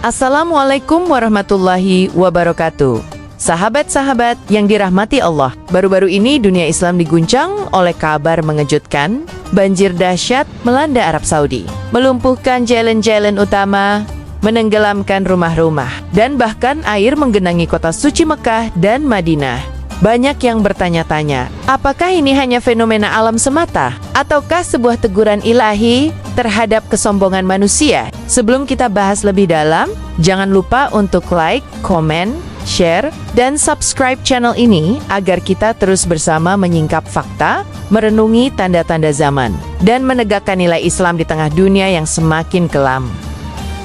Assalamualaikum warahmatullahi wabarakatuh. Sahabat-sahabat yang dirahmati Allah, baru-baru ini dunia Islam diguncang oleh kabar mengejutkan. Banjir dahsyat melanda Arab Saudi, melumpuhkan jalan-jalan utama, menenggelamkan rumah-rumah, dan bahkan air menggenangi kota suci Mekah dan Madinah. Banyak yang bertanya-tanya, apakah ini hanya fenomena alam semata, ataukah sebuah teguran ilahi terhadap kesombongan manusia? Sebelum kita bahas lebih dalam, jangan lupa untuk like, komen, share, dan subscribe channel ini agar kita terus bersama menyingkap fakta, merenungi tanda-tanda zaman, dan menegakkan nilai Islam di tengah dunia yang semakin kelam.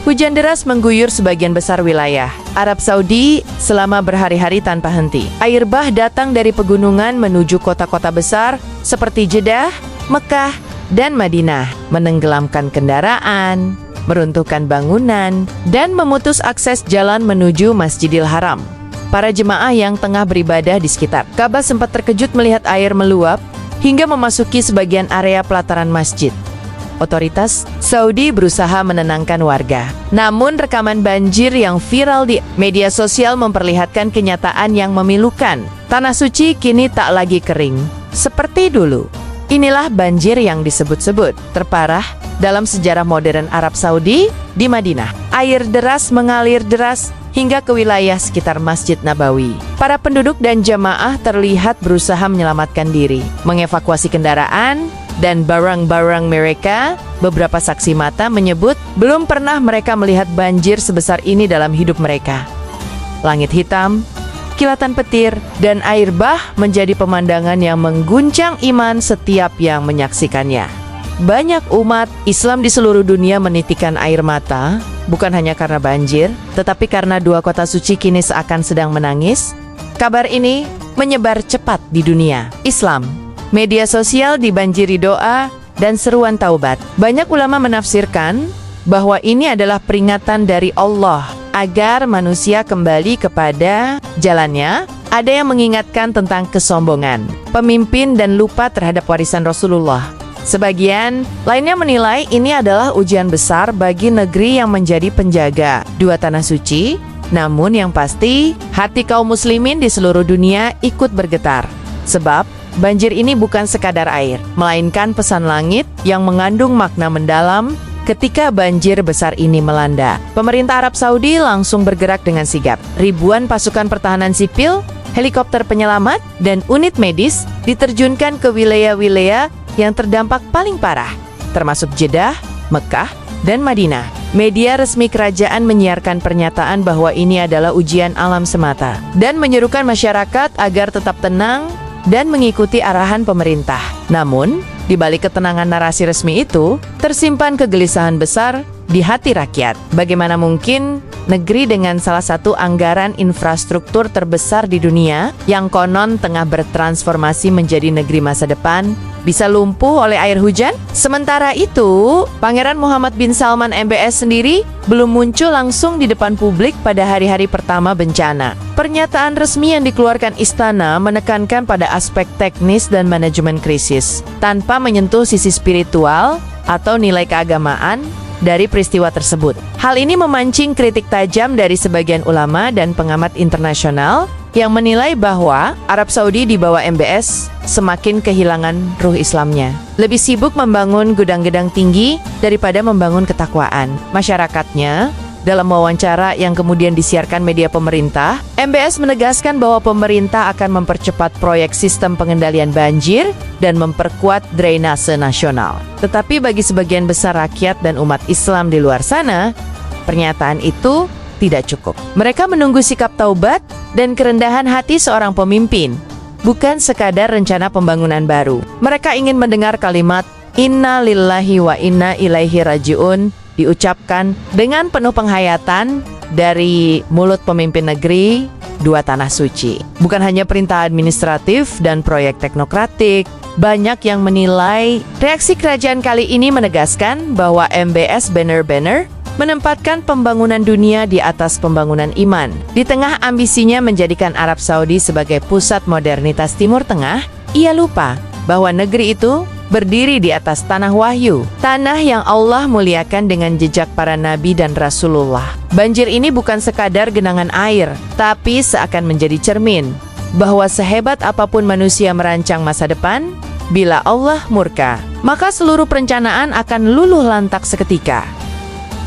Hujan deras mengguyur sebagian besar wilayah Arab Saudi selama berhari-hari tanpa henti. Air bah datang dari pegunungan menuju kota-kota besar seperti Jeddah, Mekah, dan Madinah, menenggelamkan kendaraan, meruntuhkan bangunan, dan memutus akses jalan menuju Masjidil Haram. Para jemaah yang tengah beribadah di sekitar Ka'bah sempat terkejut melihat air meluap hingga memasuki sebagian area pelataran masjid. Otoritas Saudi berusaha menenangkan warga. Namun rekaman banjir yang viral di media sosial memperlihatkan kenyataan yang memilukan. Tanah suci kini tak lagi kering seperti dulu. Inilah banjir yang disebut-sebut terparah dalam sejarah modern Arab Saudi di Madinah. Air deras mengalir deras hingga ke wilayah sekitar Masjid Nabawi. Para penduduk dan jamaah terlihat berusaha menyelamatkan diri, mengevakuasi kendaraan dan barang-barang mereka. Beberapa saksi mata menyebut belum pernah mereka melihat banjir sebesar ini dalam hidup mereka. Langit hitam, kilatan petir, dan air bah menjadi pemandangan yang mengguncang iman setiap yang menyaksikannya. Banyak umat Islam di seluruh dunia menitikkan air mata, bukan hanya karena banjir, tetapi karena dua kota suci kini seakan sedang menangis. Kabar ini menyebar cepat di dunia Islam. Media sosial dibanjiri doa dan seruan taubat. Banyak ulama menafsirkan bahwa ini adalah peringatan dari Allah agar manusia kembali kepada jalannya. Ada yang mengingatkan tentang kesombongan pemimpin dan lupa terhadap warisan Rasulullah. Sebagian lainnya menilai ini adalah ujian besar bagi negeri yang menjadi penjaga dua tanah suci. Namun yang pasti, hati kaum muslimin di seluruh dunia ikut bergetar. Sebab banjir ini bukan sekadar air, melainkan pesan langit yang mengandung makna mendalam. Ketika banjir besar ini melanda, pemerintah Arab Saudi langsung bergerak dengan sigap. Ribuan pasukan pertahanan sipil, helikopter penyelamat, dan unit medis diterjunkan ke wilayah-wilayah yang terdampak paling parah, termasuk Jeddah, Mekah, dan Madinah. Media resmi kerajaan menyiarkan pernyataan bahwa ini adalah ujian alam semata dan menyerukan masyarakat agar tetap tenang dan mengikuti arahan pemerintah. Namun, di balik ketenangan narasi resmi itu, tersimpan kegelisahan besar di hati rakyat. Bagaimana mungkin negeri dengan salah satu anggaran infrastruktur terbesar di dunia, yang konon tengah bertransformasi menjadi negeri masa depan, bisa lumpuh oleh air hujan? Sementara itu, Pangeran Muhammad bin Salman MBS sendiri belum muncul langsung di depan publik pada hari-hari pertama bencana. Pernyataan resmi yang dikeluarkan istana menekankan pada aspek teknis dan manajemen krisis, tanpa menyentuh sisi spiritual atau nilai keagamaan dari peristiwa tersebut. Hal ini memancing kritik tajam dari sebagian ulama dan pengamat internasional yang menilai bahwa Arab Saudi di bawah MBS semakin kehilangan ruh Islamnya. Lebih sibuk membangun gudang-gudang tinggi daripada membangun ketakwaan masyarakatnya. Dalam wawancara yang kemudian disiarkan media pemerintah, MBS menegaskan bahwa pemerintah akan mempercepat proyek sistem pengendalian banjir dan memperkuat drainase nasional. Tetapi bagi sebagian besar rakyat dan umat Islam di luar sana, pernyataan itu tidak cukup. Mereka menunggu sikap taubat dan kerendahan hati seorang pemimpin, bukan sekadar rencana pembangunan baru. Mereka ingin mendengar kalimat "Inna lillahi wa inna ilaihi raji'un" diucapkan dengan penuh penghayatan dari mulut pemimpin negeri dua tanah suci. Bukan hanya perintah administratif dan proyek teknokratik. Banyak yang menilai reaksi kerajaan kali ini menegaskan bahwa MBS benar-benar menempatkan pembangunan dunia di atas pembangunan iman. Di tengah ambisinya menjadikan Arab Saudi sebagai pusat modernitas Timur Tengah, ia lupa bahwa negeri itu berdiri di atas tanah wahyu, tanah yang Allah muliakan dengan jejak para nabi dan Rasulullah. Banjir ini bukan sekadar genangan air, tapi seakan menjadi cermin bahwa sehebat apapun manusia merancang masa depan, bila Allah murka, maka seluruh perencanaan akan luluh lantak seketika.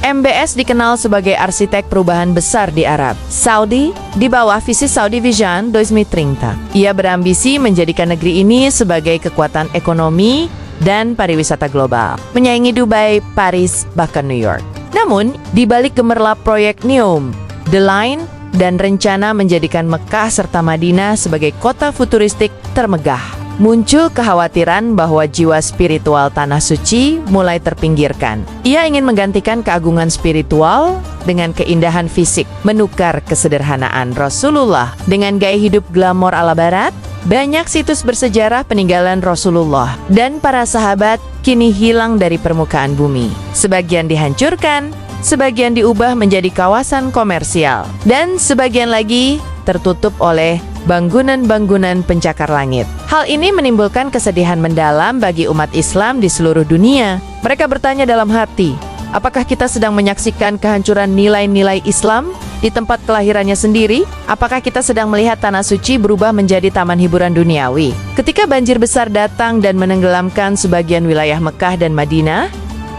MBS dikenal sebagai arsitek perubahan besar di Arab Saudi di bawah visi Saudi Vision 2030. Ia berambisi menjadikan negeri ini sebagai kekuatan ekonomi dan pariwisata global, menyaingi Dubai, Paris, bahkan New York. Namun, di balik gemerlap proyek NEOM, The Line, dan rencana menjadikan Mekah serta Madinah sebagai kota futuristik termegah, muncul kekhawatiran bahwa jiwa spiritual tanah suci mulai terpinggirkan. Ia ingin menggantikan keagungan spiritual dengan keindahan fisik, menukar kesederhanaan Rasulullah dengan gaya hidup glamor ala barat. Banyak situs bersejarah peninggalan Rasulullah dan para sahabat kini hilang dari permukaan bumi. Sebagian dihancurkan, sebagian diubah menjadi kawasan komersial, dan sebagian lagi tertutup oleh bangunan-bangunan pencakar langit. Hal ini menimbulkan kesedihan mendalam bagi umat Islam di seluruh dunia. Mereka bertanya dalam hati, apakah kita sedang menyaksikan kehancuran nilai-nilai Islam di tempat kelahirannya sendiri? Apakah kita sedang melihat tanah suci berubah menjadi taman hiburan duniawi? Ketika banjir besar datang dan menenggelamkan sebagian wilayah Mekah dan Madinah,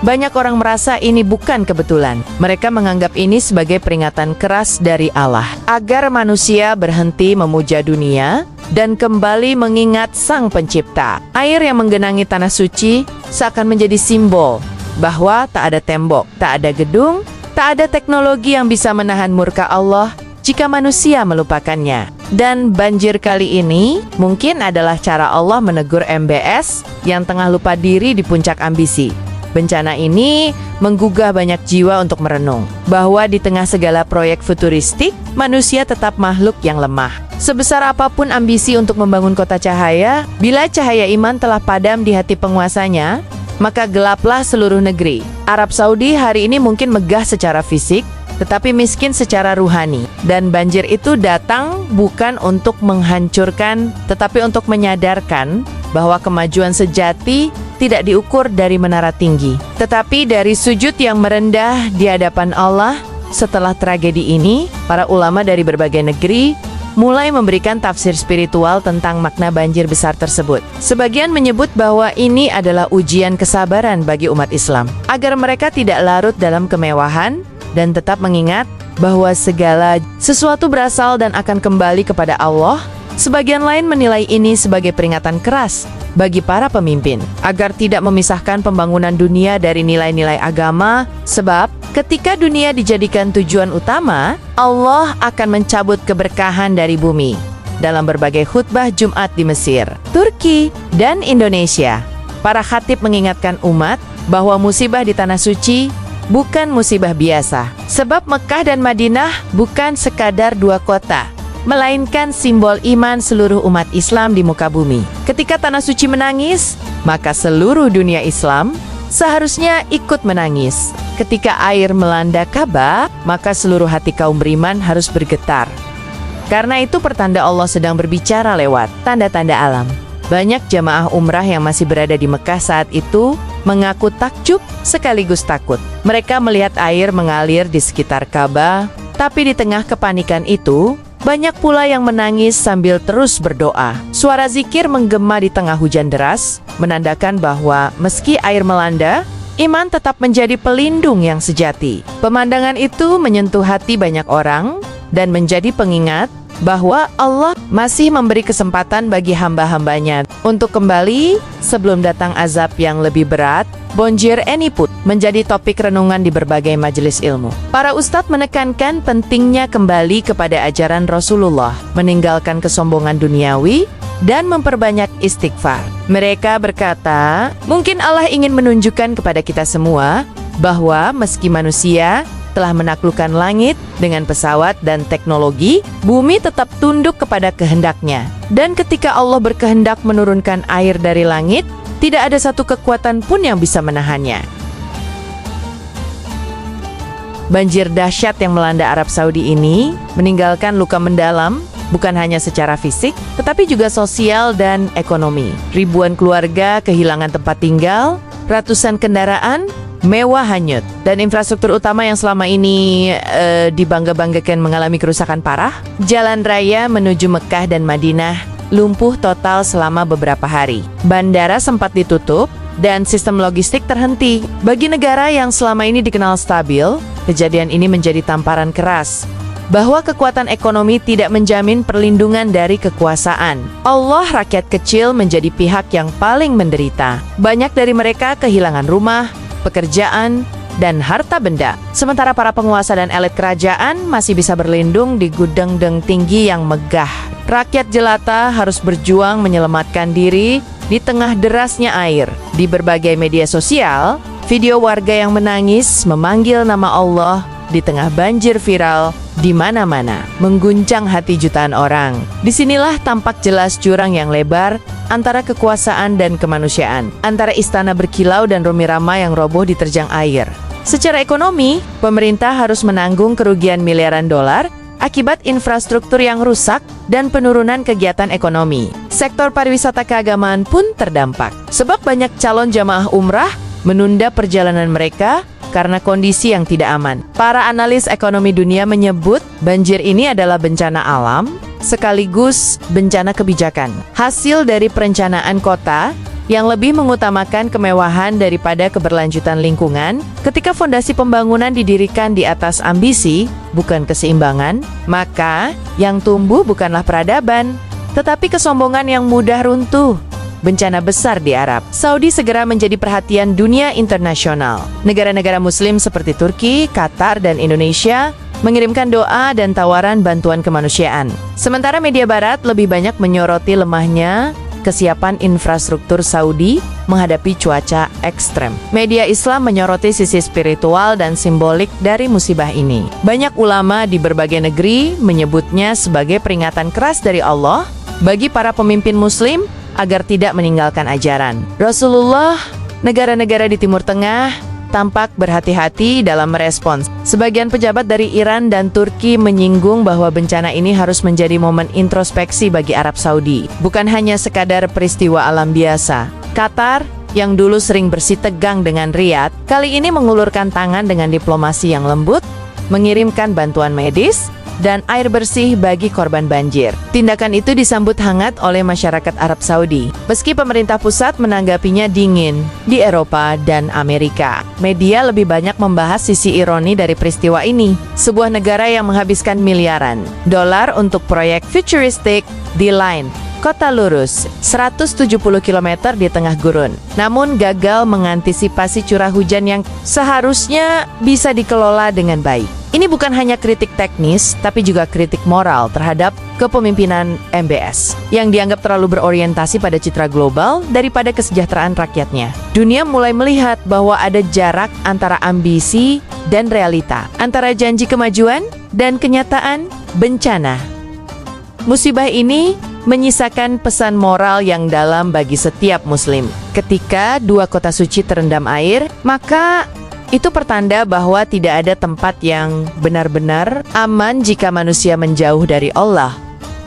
banyak orang merasa ini bukan kebetulan. Mereka menganggap ini sebagai peringatan keras dari Allah agar manusia berhenti memuja dunia dan kembali mengingat Sang Pencipta. Air yang menggenangi tanah suci seakan menjadi simbol bahwa tak ada tembok, tak ada gedung, tak ada teknologi yang bisa menahan murka Allah jika manusia melupakannya. Dan banjir kali ini mungkin adalah cara Allah menegur MBS yang tengah lupa diri di puncak ambisi. Bencana ini menggugah banyak jiwa untuk merenung bahwa di tengah segala proyek futuristik, manusia tetap makhluk yang lemah. Sebesar apapun ambisi untuk membangun kota cahaya, bila cahaya iman telah padam di hati penguasanya, maka gelaplah seluruh negeri. Arab Saudi hari ini mungkin megah secara fisik, tetapi miskin secara ruhani. Dan banjir itu datang bukan untuk menghancurkan, tetapi untuk menyadarkan bahwa kemajuan sejati tidak diukur dari menara tinggi, tetapi dari sujud yang merendah di hadapan Allah. Setelah tragedi ini, para ulama dari berbagai negeri mulai memberikan tafsir spiritual tentang makna banjir besar tersebut. Sebagian menyebut bahwa ini adalah ujian kesabaran bagi umat Islam, agar mereka tidak larut dalam kemewahan dan tetap mengingat bahwa segala sesuatu berasal dan akan kembali kepada Allah. Sebagian lain menilai ini sebagai peringatan keras bagi para pemimpin agar tidak memisahkan pembangunan dunia dari nilai-nilai agama, sebab ketika dunia dijadikan tujuan utama, Allah akan mencabut keberkahan dari bumi. Dalam berbagai khutbah Jumat di Mesir, Turki, dan Indonesia, para khatib mengingatkan umat bahwa musibah di tanah suci bukan musibah biasa, sebab Mekah dan Madinah bukan sekadar dua kota, melainkan simbol iman seluruh umat Islam di muka bumi. Ketika tanah suci menangis, maka seluruh dunia Islam seharusnya ikut menangis. Ketika air melanda Ka'bah, maka seluruh hati kaum beriman harus bergetar. Karena itu pertanda Allah sedang berbicara lewat tanda-tanda alam. Banyak jamaah umrah yang masih berada di Mekah saat itu mengaku takjub sekaligus takut. Mereka melihat air mengalir di sekitar Ka'bah, tapi di tengah kepanikan itu, banyak pula yang menangis sambil terus berdoa. Suara zikir menggema di tengah hujan deras, menandakan bahwa meski air melanda, iman tetap menjadi pelindung yang sejati. Pemandangan itu menyentuh hati banyak orang dan menjadi pengingat bahwa Allah masih memberi kesempatan bagi hamba-hambanya untuk kembali sebelum datang azab yang lebih berat. Banjir ini pun menjadi topik renungan di berbagai majelis ilmu. Para ustadz menekankan pentingnya kembali kepada ajaran Rasulullah, meninggalkan kesombongan duniawi, dan memperbanyak istighfar. Mereka berkata, mungkin Allah ingin menunjukkan kepada kita semua bahwa meski manusia telah menaklukkan langit dengan pesawat dan teknologi, bumi tetap tunduk kepada kehendaknya. Dan ketika Allah berkehendak menurunkan air dari langit, tidak ada satu kekuatan pun yang bisa menahannya. Banjir dahsyat yang melanda Arab Saudi ini meninggalkan luka mendalam bukan hanya secara fisik, tetapi juga sosial dan ekonomi. Ribuan keluarga kehilangan tempat tinggal, ratusan kendaraan mewah hanyut, dan infrastruktur utama yang selama ini dibangga-banggakan mengalami kerusakan parah. Jalan raya menuju Mekah dan Madinah lumpuh total selama beberapa hari. Bandara sempat ditutup dan sistem logistik terhenti. Bagi negara yang selama ini dikenal stabil, kejadian ini menjadi tamparan keras bahwa kekuatan ekonomi tidak menjamin perlindungan dari kekuasaan. Allah, rakyat kecil menjadi pihak yang paling menderita. Banyak dari mereka kehilangan rumah, pekerjaan, dan harta benda. Sementara para penguasa dan elit kerajaan masih bisa berlindung di gudang tinggi yang megah. Rakyat jelata harus berjuang menyelamatkan diri di tengah derasnya air. Di berbagai media sosial, video warga yang menangis memanggil nama Allah di tengah banjir viral di mana-mana, mengguncang hati jutaan orang. Disinilah tampak jelas jurang yang lebar antara kekuasaan dan kemanusiaan, antara istana berkilau dan Rumi Rama yang roboh diterjang air. Secara ekonomi, pemerintah harus menanggung kerugian miliaran dolar akibat infrastruktur yang rusak dan penurunan kegiatan ekonomi. Sektor pariwisata keagamaan pun terdampak, sebab banyak calon jamaah umrah menunda perjalanan mereka karena kondisi yang tidak aman. Para analis ekonomi dunia menyebut banjir ini adalah bencana alam sekaligus bencana kebijakan. Hasil dari perencanaan kota yang lebih mengutamakan kemewahan daripada keberlanjutan lingkungan. Ketika fondasi pembangunan didirikan di atas ambisi, bukan keseimbangan, maka yang tumbuh bukanlah peradaban, tetapi kesombongan yang mudah runtuh. Bencana besar di Arab Saudi segera menjadi perhatian dunia internasional. Negara-negara Muslim seperti Turki, Qatar, dan Indonesia mengirimkan doa dan tawaran bantuan kemanusiaan. Sementara media Barat lebih banyak menyoroti lemahnya kesiapan infrastruktur Saudi menghadapi cuaca ekstrem. Media Islam menyoroti sisi spiritual dan simbolik dari musibah ini. Banyak ulama di berbagai negeri menyebutnya sebagai peringatan keras dari Allah bagi para pemimpin Muslim agar tidak meninggalkan ajaran Rasulullah. Negara-negara di Timur Tengah tampak berhati-hati dalam merespons. Sebagian pejabat dari Iran dan Turki menyinggung bahwa bencana ini harus menjadi momen introspeksi bagi Arab Saudi, bukan hanya sekadar peristiwa alam biasa. Qatar, yang dulu sering bersitegang dengan Riyadh, kali ini mengulurkan tangan dengan diplomasi yang lembut, mengirimkan bantuan medis dan air bersih bagi korban banjir. Tindakan itu disambut hangat oleh masyarakat Arab Saudi, meski pemerintah pusat menanggapinya dingin di Eropa dan Amerika. Media lebih banyak membahas sisi ironi dari peristiwa ini. Sebuah negara yang menghabiskan miliaran dolar untuk proyek futuristik di Line Kota Lurus, 170 km di tengah gurun, namun gagal mengantisipasi curah hujan yang seharusnya bisa dikelola dengan baik. Ini bukan hanya kritik teknis, tapi juga kritik moral terhadap kepemimpinan MBS yang dianggap terlalu berorientasi pada citra global daripada kesejahteraan rakyatnya. Dunia mulai melihat bahwa ada jarak antara ambisi dan realita, antara janji kemajuan dan kenyataan bencana. Musibah ini menyisakan pesan moral yang dalam bagi setiap muslim. Ketika dua kota suci terendam air, maka itu pertanda bahwa tidak ada tempat yang benar-benar aman jika manusia menjauh dari Allah.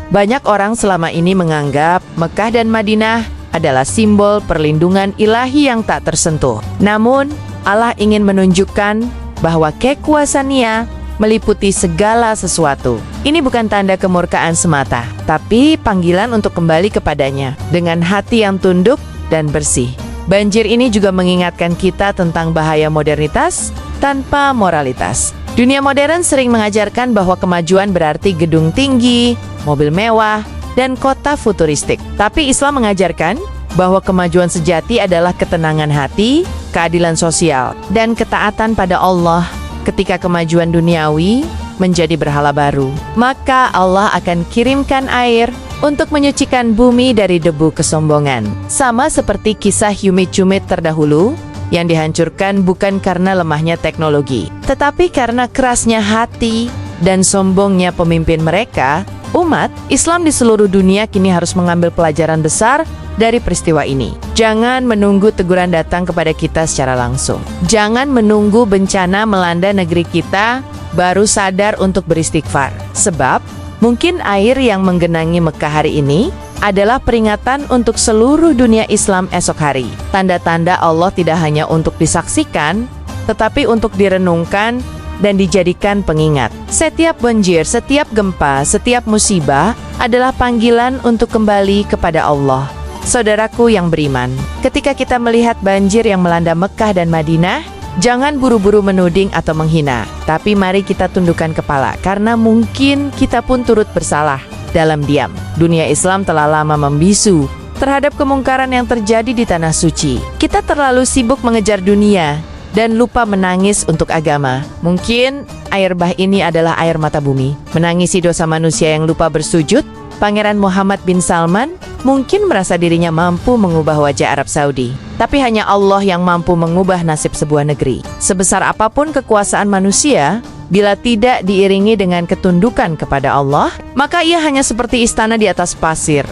Banyak orang selama ini menganggap Mekah dan Madinah adalah simbol perlindungan ilahi yang tak tersentuh. Namun, Allah ingin menunjukkan bahwa kekuasaannya meliputi segala sesuatu. Ini bukan tanda kemurkaan semata, tapi panggilan untuk kembali kepadanya dengan hati yang tunduk dan bersih. Banjir ini juga mengingatkan kita tentang bahaya modernitas tanpa moralitas. Dunia modern sering mengajarkan bahwa kemajuan berarti gedung tinggi, mobil mewah, dan kota futuristik. Tapi Islam mengajarkan bahwa kemajuan sejati adalah ketenangan hati, keadilan sosial, dan ketaatan pada Allah. Ketika kemajuan duniawi menjadi berhala baru, maka Allah akan kirimkan air untuk menyucikan bumi dari debu kesombongan. Sama seperti kisah Yumit-Yumit terdahulu, yang dihancurkan bukan karena lemahnya teknologi, tetapi karena kerasnya hati dan sombongnya pemimpin mereka. Umat Islam di seluruh dunia kini harus mengambil pelajaran besar dari peristiwa ini. Jangan menunggu teguran datang kepada kita secara langsung. Jangan menunggu bencana melanda negeri kita baru sadar untuk beristighfar. Sebab Mungkin air yang menggenangi Mekah hari ini adalah peringatan untuk seluruh dunia Islam esok hari. Tanda-tanda Allah tidak hanya untuk disaksikan, tetapi untuk direnungkan dan dijadikan pengingat. Setiap banjir, setiap gempa, setiap musibah adalah panggilan untuk kembali kepada Allah. Saudaraku yang beriman, ketika kita melihat banjir yang melanda Mekah dan Madinah, jangan buru-buru menuding atau menghina, tapi mari kita tundukkan kepala, karena mungkin kita pun turut bersalah dalam diam. Dunia Islam telah lama membisu terhadap kemungkaran yang terjadi di tanah suci. Kita terlalu sibuk mengejar dunia dan lupa menangis untuk agama. Mungkin air bah ini adalah air mata bumi, menangisi dosa manusia yang lupa bersujud. Pangeran Muhammad bin Salman mungkin merasa dirinya mampu mengubah wajah Arab Saudi, tapi hanya Allah yang mampu mengubah nasib sebuah negeri. Sebesar apapun kekuasaan manusia, bila tidak diiringi dengan ketundukan kepada Allah, maka ia hanya seperti istana di atas pasir,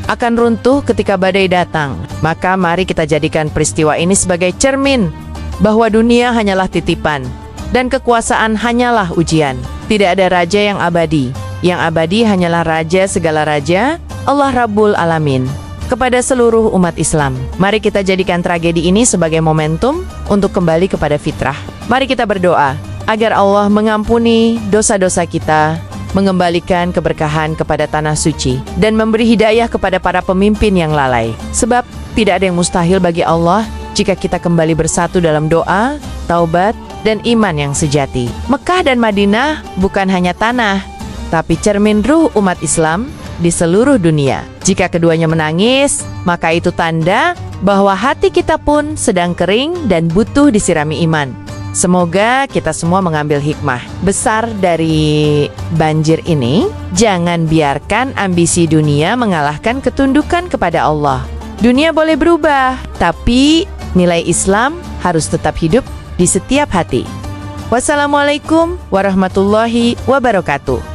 akan runtuh ketika badai datang. Maka mari kita jadikan peristiwa ini sebagai cermin bahwa dunia hanyalah titipan dan kekuasaan hanyalah ujian. Tidak ada raja yang abadi. Yang abadi hanyalah Raja segala raja, Allah Rabbul Alamin. Kepada seluruh umat Islam, mari kita jadikan tragedi ini sebagai momentum untuk kembali kepada fitrah. Mari kita berdoa agar Allah mengampuni dosa-dosa kita, mengembalikan keberkahan kepada tanah suci, dan memberi hidayah kepada para pemimpin yang lalai. Sebab tidak ada yang mustahil bagi Allah jika kita kembali bersatu dalam doa, taubat, dan iman yang sejati. Mekah dan Madinah bukan hanya tanah, tapi cermin ruh umat Islam di seluruh dunia. Jika keduanya menangis, maka itu tanda bahwa hati kita pun sedang kering dan butuh disirami iman. Semoga kita semua mengambil hikmah besar dari banjir ini. Jangan biarkan ambisi dunia mengalahkan ketundukan kepada Allah. Dunia boleh berubah, tapi nilai Islam harus tetap hidup di setiap hati. Wassalamualaikum warahmatullahi wabarakatuh.